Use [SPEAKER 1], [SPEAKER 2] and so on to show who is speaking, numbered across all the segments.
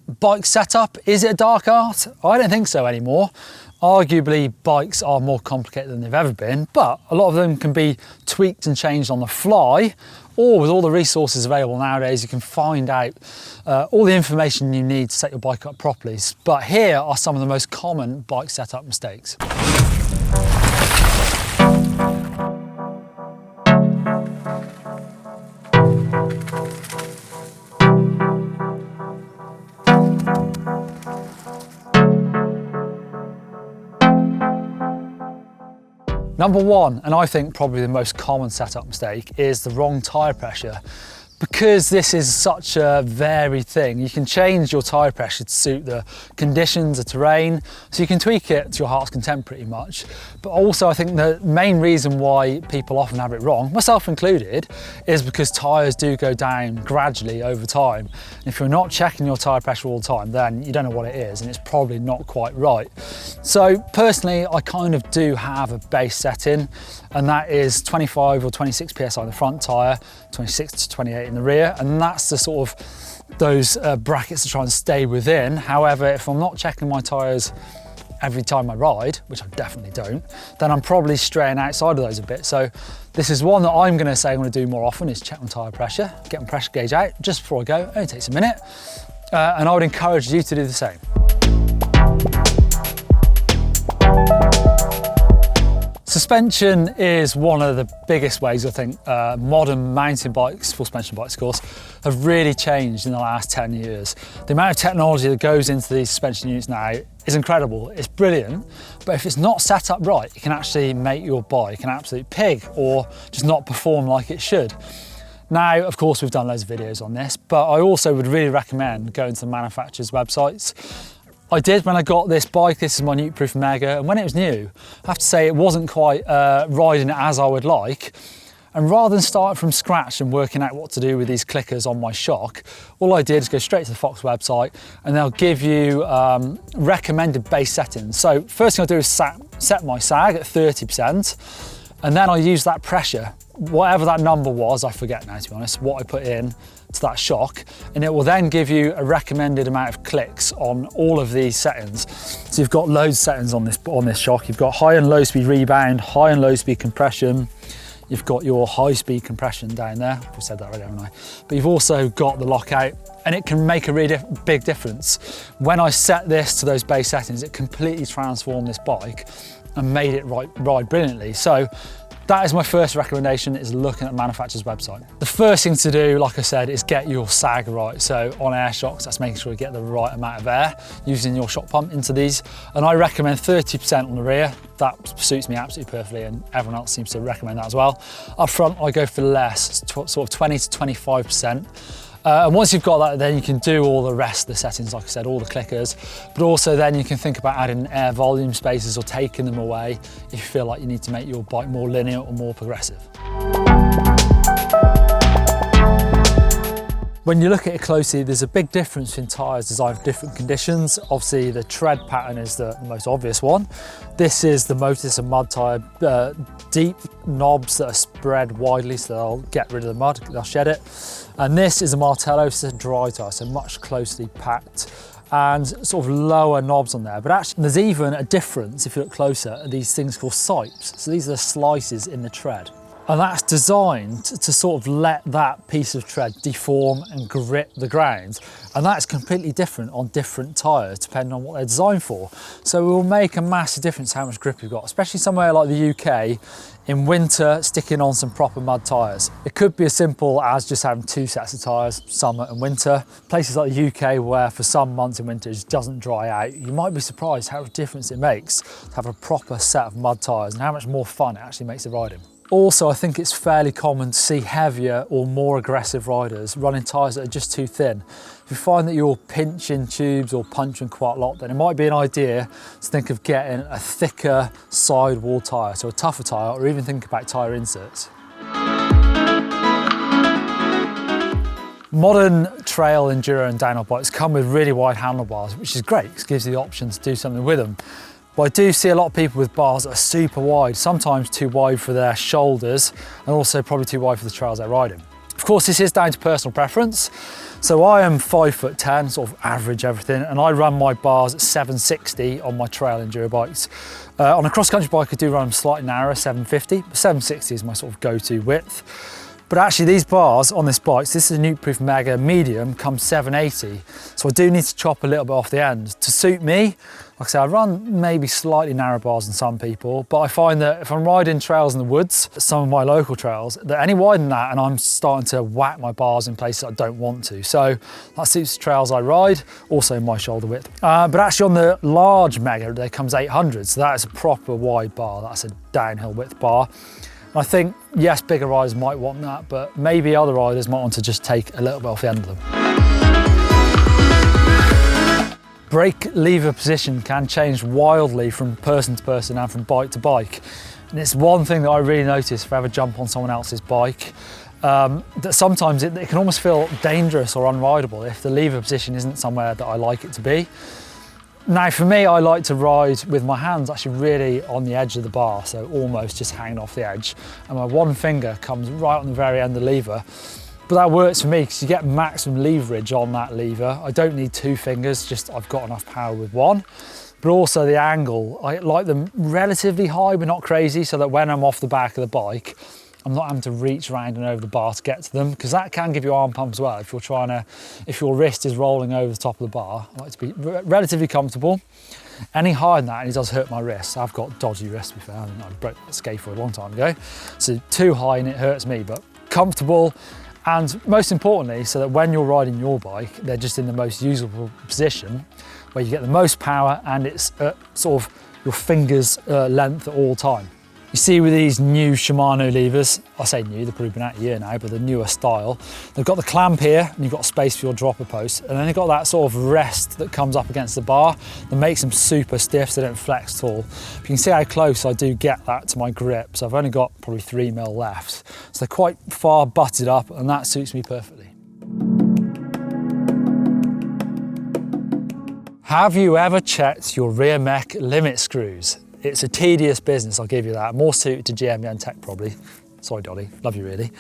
[SPEAKER 1] Bike setup, is it a dark art? I don't think so anymore. Arguably, bikes are more complicated than they've ever been, but a lot of them can be tweaked and changed on the fly, or with all the resources available nowadays, you can find out all the information you need to set your bike up properly. But here are some of the most common bike setup mistakes. Number one, and I think probably the most common setup mistake, is the wrong tyre pressure. Because this is such a varied thing, you can change your tyre pressure to suit the conditions, the terrain, so you can tweak it to your heart's content pretty much. But also I think the main reason why people often have it wrong, myself included, is because tyres do go down gradually over time. And if you're not checking your tyre pressure all the time, then you don't know what it is, and it's probably not quite right. So personally, I kind of do have a base setting, and that is 25 or 26 PSI on the front tyre, 26 to 28 in the rear, and that's the sort of those brackets to try and stay within. However, if I'm not checking my tyres every time I ride, which I definitely don't, then I'm probably straying outside of those a bit. So this is one that I'm going to say I'm going to do more often, is check my tyre pressure, get my pressure gauge out just before I go. It only takes a minute, and I would encourage you to do the same. Suspension is one of the biggest ways I think modern mountain bikes, full suspension bikes of course, have really changed in the last 10 years. The amount of technology that goes into these suspension units now is incredible, it's brilliant, but if it's not set up right, it can actually make your bike an absolute pig or just not perform like it should. Now, of course, we've done loads of videos on this, but I also would really recommend going to the manufacturers' websites. I did when I got this bike. This is my Nukeproof Mega, and when it was new, I have to say it wasn't quite riding it as I would like. And rather than start from scratch and working out what to do with these clickers on my shock, all I did is go straight to the Fox website, and they'll give you recommended base settings. So first thing I do is set my sag at 30%, and then I use that pressure, whatever that number was, I forget now to be honest, what I put in to that shock, and it will then give you a recommended amount of clicks on all of these settings. So you've got loads of settings on this shock. You've got high and low speed rebound, high and low speed compression. You've got your high speed compression down there. I've said that already, haven't I? But you've also got the lockout, and it can make a really big difference. When I set this to those base settings, it completely transformed this bike and made it ride brilliantly. So that is my first recommendation, is looking at the manufacturer's website. The first thing to do, like I said, is get your sag right. So on air shocks, that's making sure you get the right amount of air using your shock pump into these. And I recommend 30% on the rear. That suits me absolutely perfectly, and everyone else seems to recommend that as well. Up front, I go for less, sort of 20 to 25%. And once you've got that, then you can do all the rest of the settings, like I said, all the clickers, but also then you can think about adding air volume spacers or taking them away if you feel like you need to make your bike more linear or more progressive. When you look at it closely, there's a big difference in tyres designed for different conditions. Obviously, the tread pattern is the most obvious one. This is the Motus and mud tyre, deep knobs that are spread widely, so they'll get rid of the mud, they'll shed it. And this is a Martello, so it's a dry tyre, so much closely packed and sort of lower knobs on there. But actually, there's even a difference if you look closer at these things called sipes. So these are the slices in the tread. And that's designed to sort of let that piece of tread deform and grip the ground. And that's completely different on different tyres, depending on what they're designed for. So it will make a massive difference how much grip you've got, especially somewhere like the UK, in winter, sticking on some proper mud tyres. It could be as simple as just having 2 sets of tyres, summer and winter. Places like the UK, where for some months in winter it just doesn't dry out, you might be surprised how much difference it makes to have a proper set of mud tyres and how much more fun it actually makes the riding. Also, I think it's fairly common to see heavier or more aggressive riders running tyres that are just too thin. If you find that you're pinching tubes or punching quite a lot, then it might be an idea to think of getting a thicker sidewall tyre, so a tougher tyre, or even think about tyre inserts. Modern trail, enduro and downhill bikes come with really wide handlebars, which is great because it gives you the option to do something with them. But I do see a lot of people with bars that are super wide, sometimes too wide for their shoulders, and also probably too wide for the trails they're riding. Of course, this is down to personal preference. So I am 5'10", sort of average everything, and I run my bars at 760 on my trail enduro bikes. On a cross-country bike, I do run them slightly narrower, 750, but 760 is my sort of go-to width. But actually these bars on this bike, so this is a Nukeproof Mega Medium, come 780. So I do need to chop a little bit off the end. To suit me, like I say, I run maybe slightly narrower bars than some people, but I find that if I'm riding trails in the woods, some of my local trails, that any wider than that, and I'm starting to whack my bars in places I don't want to. So that suits the trails I ride, also my shoulder width. But actually on the large Mega, there comes 800, so that is a proper wide bar. That's a downhill width bar. I think, yes, bigger riders might want that, but maybe other riders might want to just take a little bit off the end of them. Brake lever position can change wildly from person to person and from bike to bike. And it's one thing that I really notice if I ever jump on someone else's bike, that sometimes it can almost feel dangerous or unrideable if the lever position isn't somewhere that I like it to be. Now for me, I like to ride with my hands actually really on the edge of the bar, so almost just hanging off the edge. And my one finger comes right on the very end of the lever. But that works for me because you get maximum leverage on that lever. I don't need two fingers, just I've got enough power with one. But also the angle, I like them relatively high but not crazy, so that when I'm off the back of the bike, I'm not having to reach around and over the bar to get to them, because that can give you arm pump as well. If your wrist is rolling over the top of the bar, I like to be relatively comfortable. Any higher than that, and it does hurt my wrists. I've got dodgy wrists, to be fair. I broke the skateboard a long time ago. So too high and it hurts me, but comfortable. And most importantly, so that when you're riding your bike, they're just in the most usable position where you get the most power and it's at sort of your finger's length at all time. You see with these new Shimano levers, I say new, they've probably been out a year now, but the newer style, they've got the clamp here and you've got space for your dropper post, and then they've got that sort of rest that comes up against the bar that makes them super stiff so they don't flex at all. But you can see how close I do get that to my grip, so I've only got probably 3mm left. So they're quite far butted up and that suits me perfectly. Have you ever checked your rear mech limit screws? It's a tedious business, I'll give you that. More suited to GMBN tech probably. Sorry Dolly, love you really.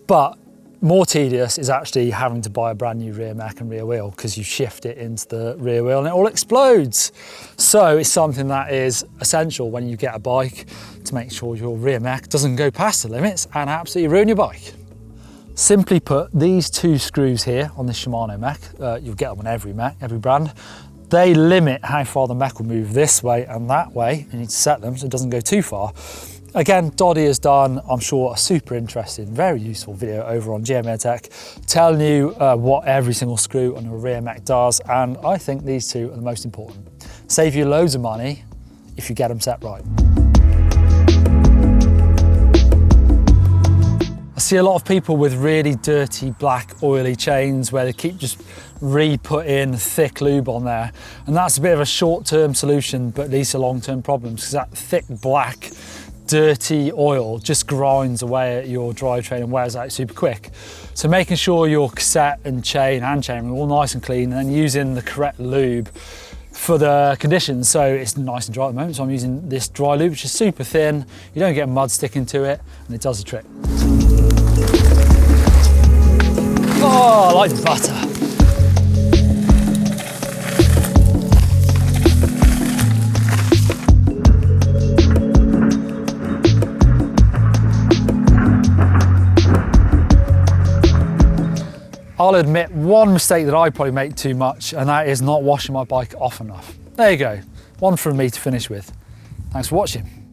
[SPEAKER 1] But more tedious is actually having to buy a brand new rear mech and rear wheel, because you shift it into the rear wheel and it all explodes. So it's something that is essential when you get a bike to make sure your rear mech doesn't go past the limits and absolutely ruin your bike. Simply put, these two screws here on this Shimano mech, you'll get them on every mech, every brand, they limit how far the mech will move this way and that way. You need to set them so it doesn't go too far. Again, Doddy has done, I'm sure, a super interesting, very useful video over on GMBN Tech, telling you what every single screw on your rear mech does, and I think these two are the most important. Save you loads of money if you get them set right. I see a lot of people with really dirty, black, oily chains where they keep just re-putting thick lube on there. And that's a bit of a short-term solution, but leads to long-term problems, because that thick, black, dirty oil just grinds away at your drivetrain and wears out super quick. So making sure your cassette and chain, hand chain, are all nice and clean, and then using the correct lube for the conditions. So it's nice and dry at the moment, so I'm using this dry lube, which is super thin. You don't get mud sticking to it, and it does the trick. Oh, I like butter. I'll admit one mistake that I probably make too much, and that is not washing my bike off enough. There you go, one from me to finish with. Thanks for watching.